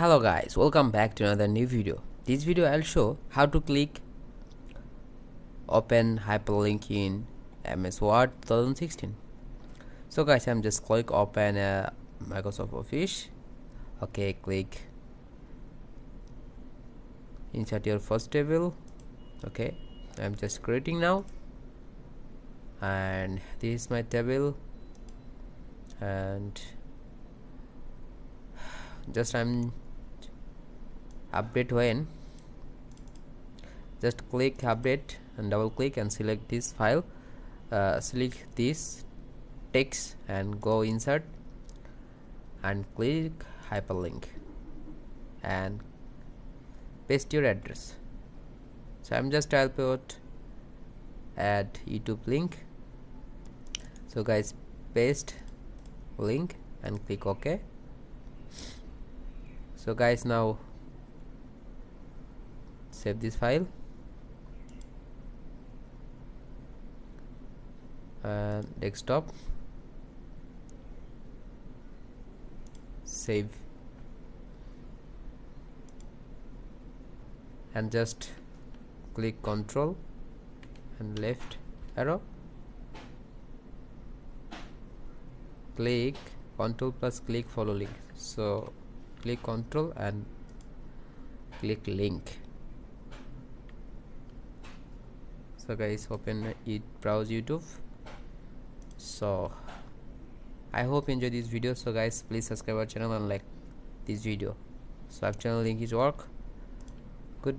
Hello guys, welcome back to another new video. This video I'll show how to click open hyperlink in MS Word 2016. So guys, I'm just click open Microsoft Office. Okay, click insert your first table. Okay, I'm just creating now, and this is my table, and just I'm update when just click update and double click and select this file, select this text and go insert and click hyperlink and paste your address. So I'm just I'll put add YouTube link. So guys, paste link and click OK. So guys, now save this file and desktop, save, and just click Ctrl and left arrow, click Ctrl plus click follow link. So click Ctrl and click link. So guys, open it, browse YouTube. So I hope you enjoy this video. So guys, please subscribe our channel and like this video. So our channel link is work. Goodbye.